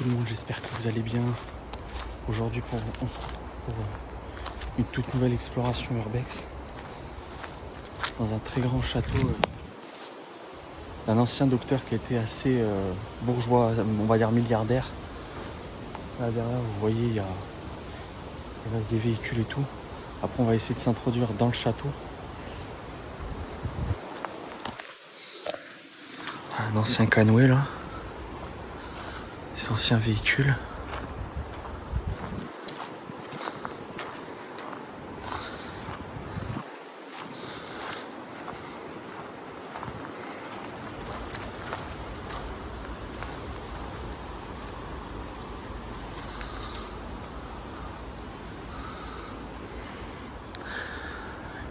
tout le monde, j'espère que vous allez bien. Aujourd'hui, on se retrouve pour une toute nouvelle exploration urbex dans un très grand château d'un ancien docteur qui était assez bourgeois, on va dire milliardaire. Là derrière, vous voyez, il y a des véhicules et tout. Après, on va essayer de s'introduire dans le château. Un ancien canoë là, des anciens véhicules.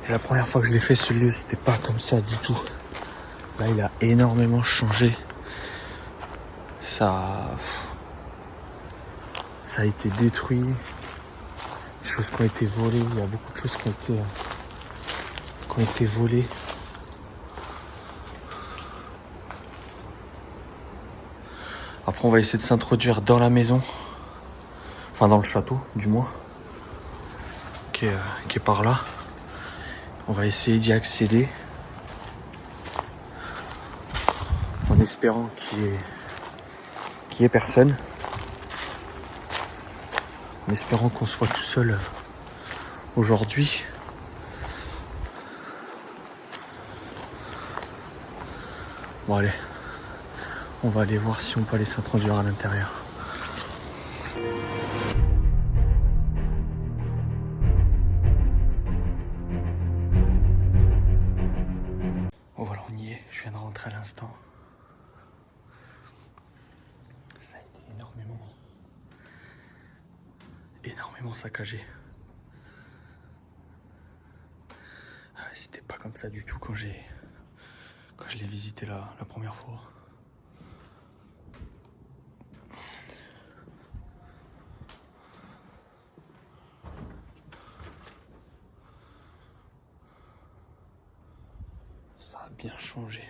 Et la première fois que je l'ai fait, ce lieu, c'était pas comme ça du tout. Là, il a énormément changé. Ça a été détruit. Des choses qui ont été volées. Il y a beaucoup de choses qui ont été volées. Après, on va essayer de s'introduire dans la maison. Enfin, dans le château, du moins. Qui est par là. On va essayer d'y accéder. En espérant qu'il y ait personne. En espérant qu'on soit tout seul aujourd'hui. Bon allez, on va aller voir si on peut aller s'introduire à l'intérieur. Bon voilà, on y est, je viens de rentrer à l'instant. Ça a été énormément saccagé. C'était pas comme ça du tout quand je l'ai visité la première fois. Ça a bien changé.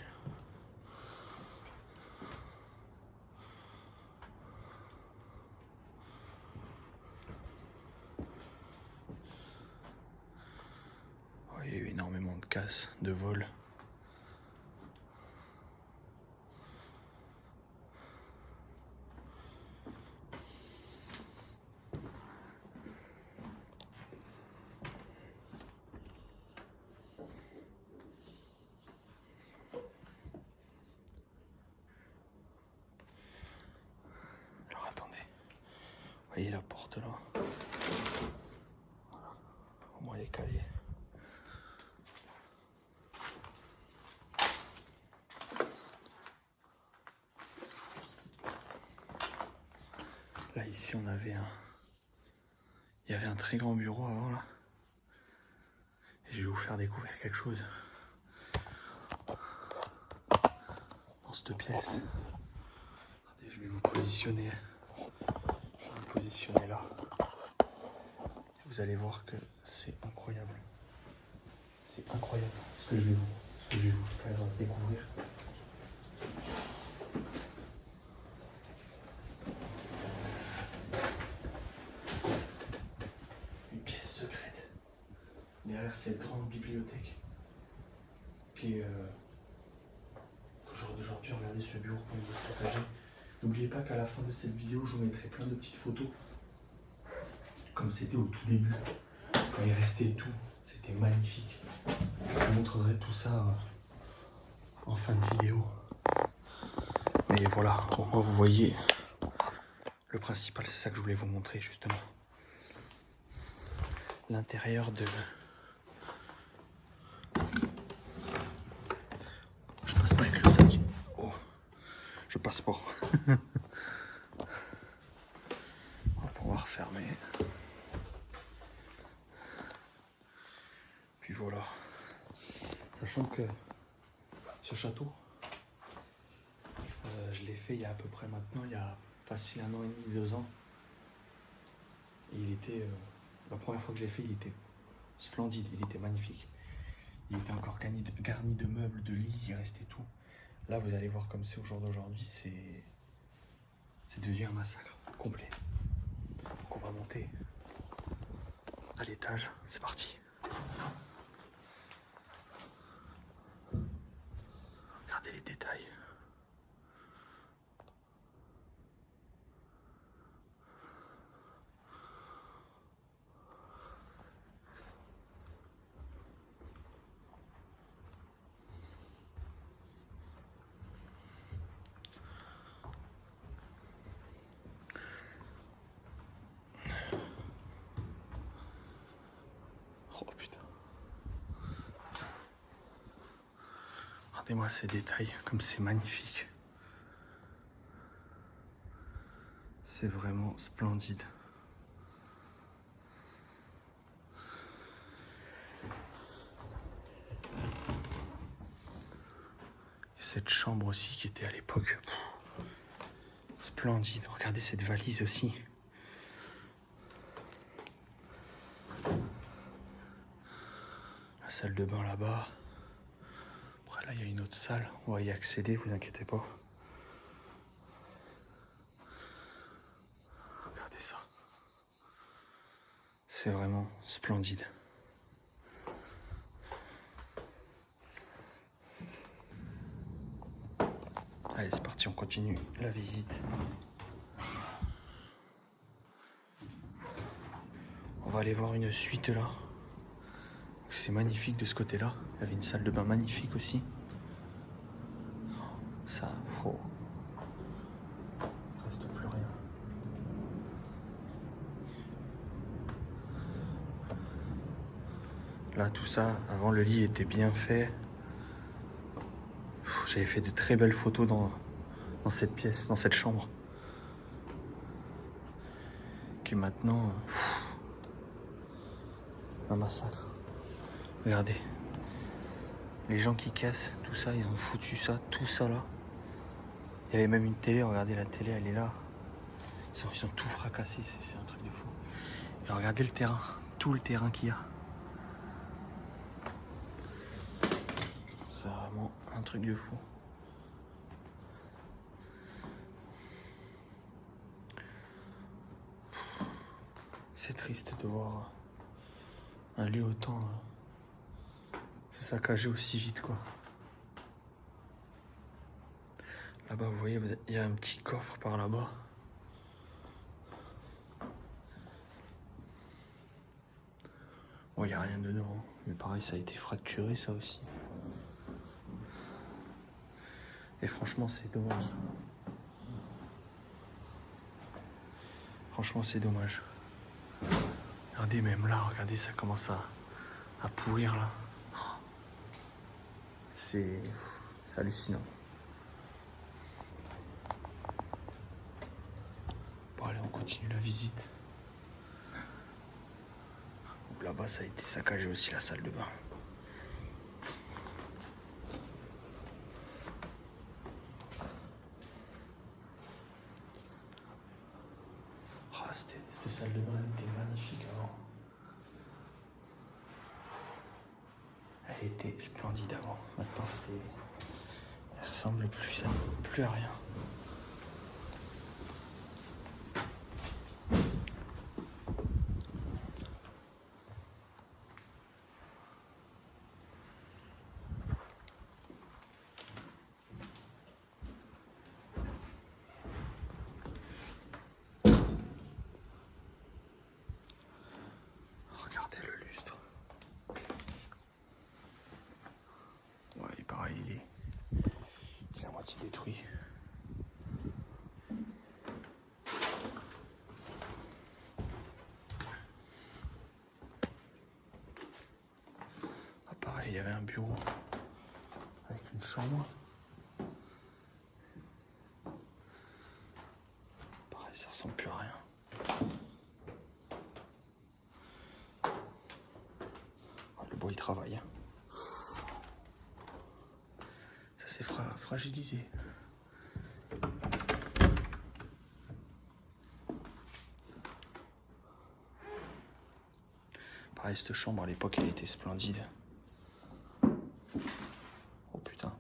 Il y a eu énormément de casses, de vols. Alors attendez, vous voyez la porte là? Voilà, au moins elle est calée. Là ici il y avait un très grand bureau avant là. Et je vais vous faire découvrir quelque chose dans cette pièce. Attendez, je vais vous positionner là. Vous allez voir que c'est incroyable. C'est incroyable ce que je vais vous faire découvrir. Une pièce secrète derrière cette grande bibliothèque. Puis aujourd'hui, regardez ce bureau comme il est saccagé. N'oubliez pas qu'à la fin de cette vidéo, je vous mettrai plein de petites photos. Comme c'était au tout début. Quand il restait tout, c'était magnifique. Je vous montrerai tout ça en fin de vidéo. Mais voilà, au moins vous voyez le principal, c'est ça que je voulais vous montrer justement. L'intérieur de... Je passe pas avec le sac. Oh, je passe pas. On va pouvoir fermer. Puis voilà. Sachant que ce château, je l'ai fait il y a à peu près maintenant, il y a facile 1 an et demi, 2 ans. Et il était, la première fois que je l'ai fait, il était splendide, il était magnifique. Il était encore garni de meubles, de lits, il restait tout. Là, vous allez voir comme c'est au jour d'aujourd'hui, C'est devenu un massacre complet. Donc on va monter à l'étage. C'est parti. Regardez les détails. Oh putain. Regardez-moi ces détails, comme c'est magnifique. C'est vraiment splendide. Et cette chambre aussi qui était à l'époque splendide. Regardez cette valise aussi. La salle de bain là-bas. Après là il y a une autre salle. On va y accéder, vous inquiétez pas. Regardez ça. C'est vraiment splendide. Allez, c'est parti, on continue la visite. On va aller voir une suite là. C'est magnifique de ce côté-là. Il y avait une salle de bain magnifique aussi. Ça, faut. Il reste plus rien. Là, tout ça, avant le lit était bien fait. J'avais fait de très belles photos dans cette pièce, dans cette chambre. Qui est maintenant un massacre. Regardez. Les gens qui cassent, tout ça, ils ont foutu ça, tout ça là. Il y avait même une télé, regardez la télé, elle est là. Ils ont tout fracassé, c'est un truc de fou. Et regardez le terrain, tout le terrain qu'il y a. C'est vraiment un truc de fou. C'est triste de voir un lieu autant c'est saccagé aussi vite quoi. Là-bas vous voyez, il y a un petit coffre par là-bas. Bon, il n'y a rien dedans, mais pareil ça a été fracturé ça aussi. Et franchement c'est dommage. Franchement c'est dommage. Regardez même là, regardez ça commence à pourrir là. C'est hallucinant. Bon allez on continue la visite. Là-bas ça a été saccagé aussi la salle de bain. Oh, cette salle de bain elle était magnifique avant. Elle était splendide avant. Maintenant elle ressemble plus à rien. Regardez le lustre. Ouais, pareil, il est à moitié détruit. Ah, pareil, il y avait un bureau avec une chambre. Pareil, ça ressemble plus à rien. Le bois il travaille. Ça s'est fragilisé. Pareil, cette chambre à l'époque elle était splendide. Oh putain.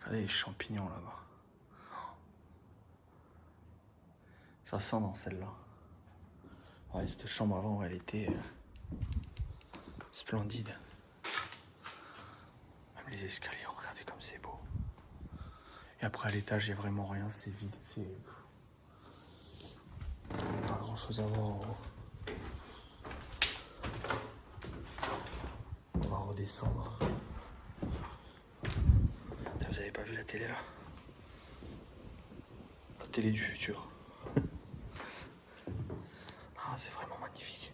Regardez les champignons là-bas. Ça sent dans celle-là. Ouais, cette chambre avant, elle était splendide. Même les escaliers, regardez comme c'est beau. Et après à l'étage, il n'y a vraiment rien, c'est vide. C'est pas grand chose à voir en haut. On va redescendre. Vous avez pas vu la télé là? La télé du futur. Ah, c'est vraiment magnifique.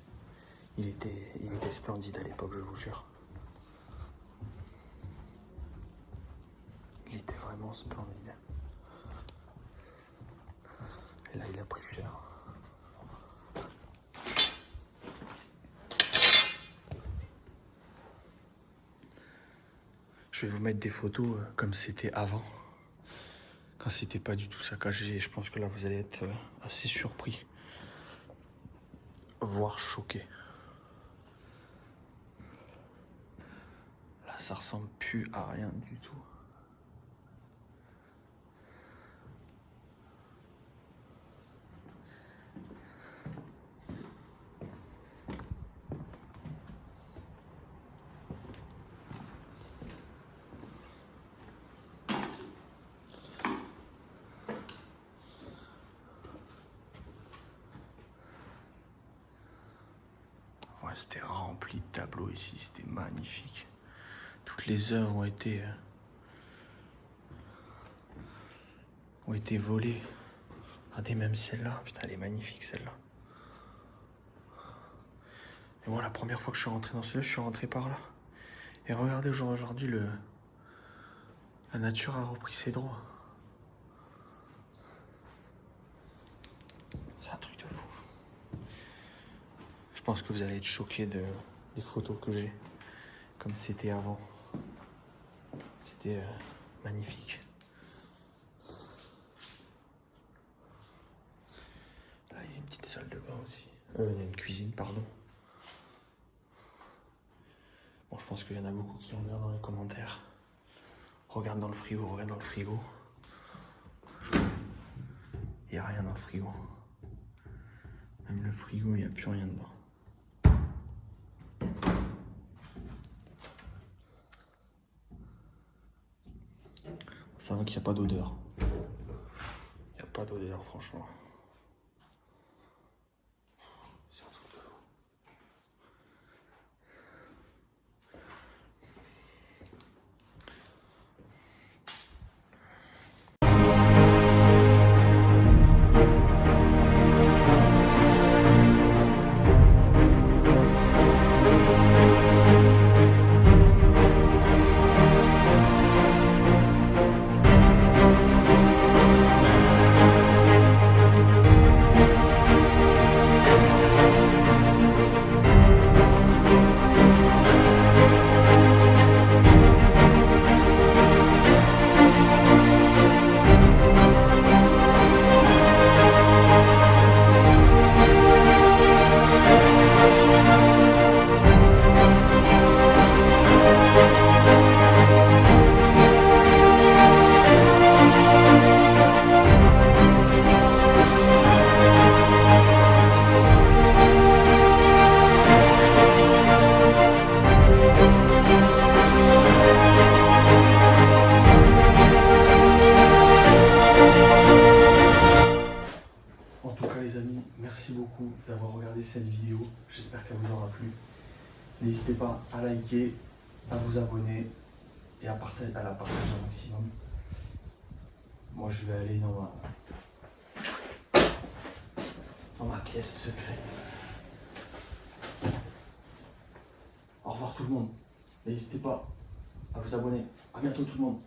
Il était splendide à l'époque, je vous jure. Il était vraiment splendide. Et là, il a pris cher. Je vais vous mettre des photos comme c'était avant. Quand c'était pas du tout saccagé. Je pense que là, vous allez être assez surpris. Voire choqué. Là, ça ressemble plus à rien du tout. Ouais, c'était rempli de tableaux ici, c'était magnifique. Toutes les œuvres ont été volées. Regardez, même celle-là, putain, elle est magnifique celle-là. Et moi, la première fois que je suis rentré dans ce lieu, je suis rentré par là. Et regardez, aujourd'hui, la nature a repris ses droits. C'est un truc de fou. Je pense que vous allez être choqués des photos que j'ai, comme c'était avant. C'était magnifique. Là, il y a une petite salle de bain aussi. Il y a une cuisine, pardon. Bon, je pense qu'il y en a beaucoup qui vont dire dans les commentaires. Regarde dans le frigo, regarde dans le frigo. Il n'y a rien dans le frigo. Même le frigo, il n'y a plus rien dedans. Ça va qu'il n'y a pas d'odeur. Il n'y a pas d'odeur, franchement. C'est un truc de fou. Merci beaucoup d'avoir regardé cette vidéo. J'espère qu'elle vous aura plu. N'hésitez pas à liker, à vous abonner et à la partager un maximum. Moi, je vais aller dans ma pièce secrète. Au revoir tout le monde. N'hésitez pas à vous abonner. À bientôt tout le monde.